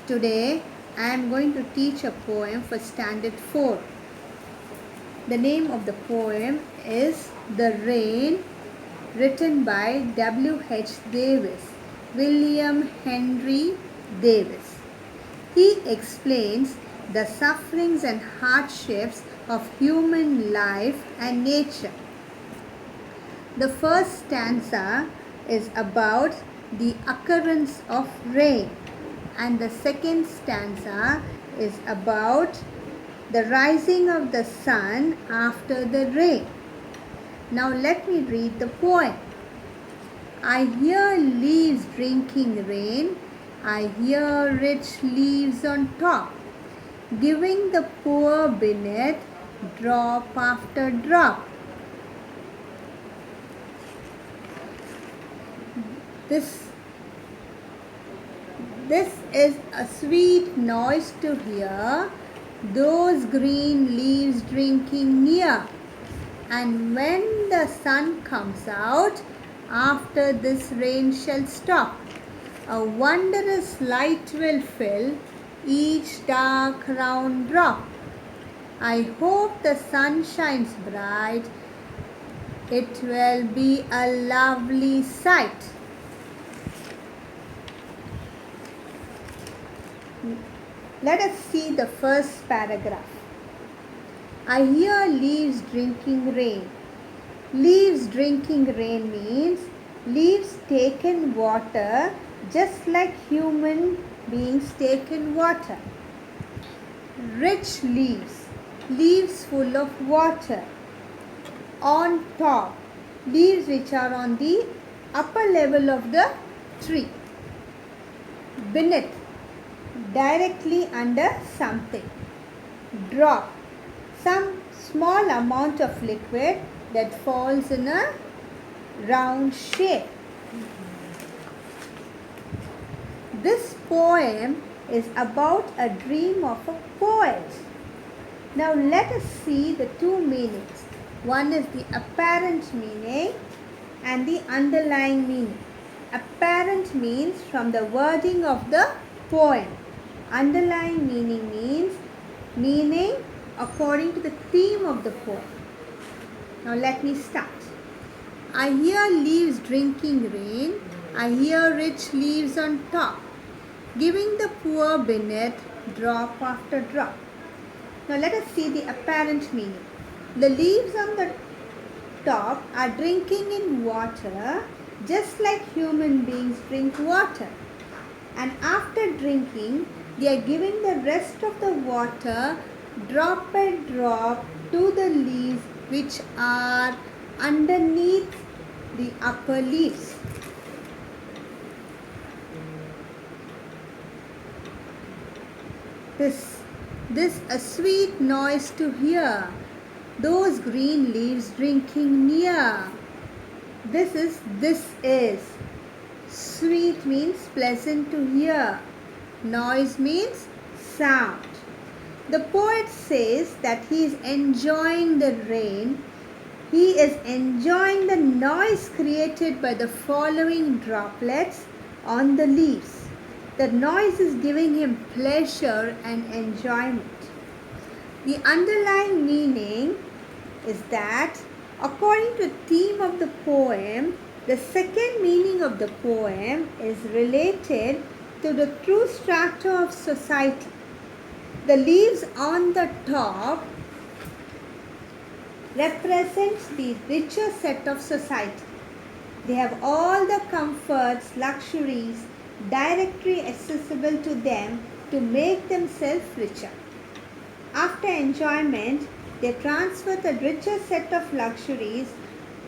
Today I am going to teach a poem for Standard 4. The name of the poem is The Rain, written by W.H. Davis, William Henry Davis. He explains the sufferings and hardships of human life and nature. The first stanza is about the occurrence of rain, and the second stanza is about the rising of the sun after the rain. Now let me read the poem. I hear leaves drinking rain, I hear rich leaves on top, giving the poor beneath drop after drop. This is a sweet noise to hear, those green leaves drinking near. And when the sun comes out, after this rain shall stop, a wondrous light will fill each dark round drop. I hope the sun shines bright, it will be a lovely sight. Let us see the first paragraph. I hear leaves drinking rain. Leaves drinking rain means leaves take in water just like human beings take in water. Rich leaves, leaves full of water. On top, leaves which are on the upper level of the tree. Beneath, directly under something. Drop, some small amount of liquid that falls in a round shape. This poem is about a dream of a poet. Now let us see the two meanings. One is the apparent meaning and the underlying meaning. Apparent means from the wording of the poem. Underlying meaning means meaning according to the theme of the poem. Now let me start. I hear leaves drinking rain, I hear rich leaves on top, giving the poor beneath drop after drop. Now let us see the apparent meaning. The leaves on the top are drinking in water just like human beings drink water. And after drinking, they are giving the rest of the water drop by drop to the leaves which are underneath the upper leaves. This a sweet noise to hear, those green leaves drinking near. This is. Sweet means pleasant to hear. Noise means sound. The poet says that he is enjoying the rain. He is enjoying the noise created by the following droplets on the leaves. The noise is giving him pleasure and enjoyment. The underlying meaning is that according to the theme of the poem, the second meaning of the poem is related to the true strata of society. The leaves on the top represents the richer set of society. They have all the comforts, luxuries, directly accessible to them to make themselves richer. After enjoyment, they transfer the richer set of luxuries,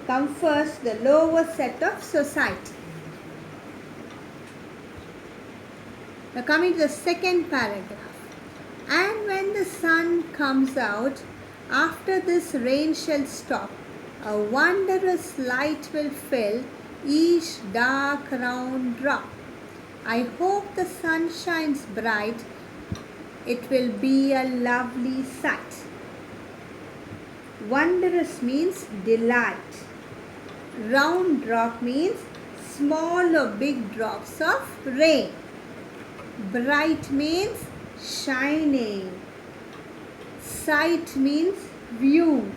comforts to the lower set of society. Now coming to the second paragraph. And when the sun comes out, after this rain shall stop, a wondrous light will fill each dark round drop. I hope the sun shines bright, it will be a lovely sight. Wondrous means delight. Round drop means small or big drops of rain. Bright means shining. Sight means view.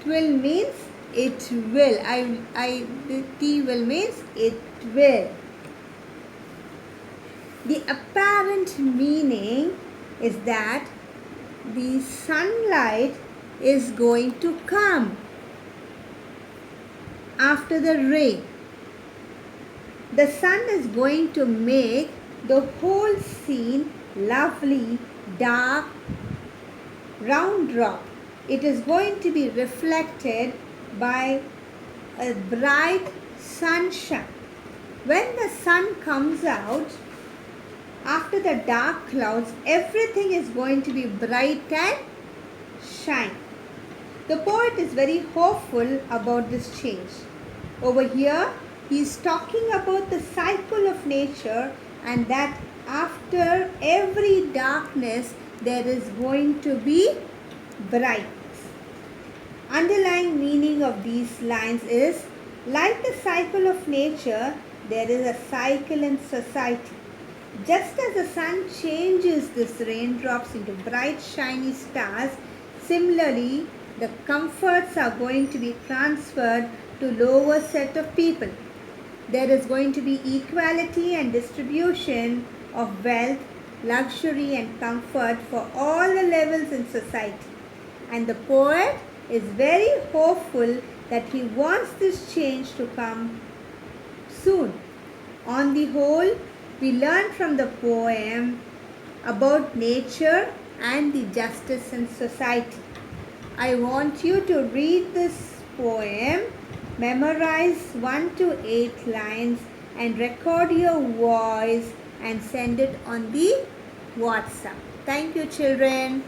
Twill means it will. The T will means it will. The apparent meaning is that the sunlight is going to come after the rain. The sun is going to make the whole scene lovely, dark, round drop. It is going to be reflected by a bright sunshine. When the sun comes out, after the dark clouds, everything is going to be bright and shine. The poet is very hopeful about this change. Over here, he is talking about the cycle of nature, and that after every darkness, there is going to be brightness. Underlying meaning of these lines is, like the cycle of nature, there is a cycle in society. Just as the sun changes these raindrops into bright shiny stars, similarly the comforts are going to be transferred to lower set of people. There is going to be equality and distribution of wealth, luxury and comfort for all the levels in society. And the poet is very hopeful that he wants this change to come soon. On the whole, we learn from the poem about nature and the justice in society. I want you to read this poem, memorize 1 to 8 lines and record your voice and send it on the WhatsApp. Thank you, children.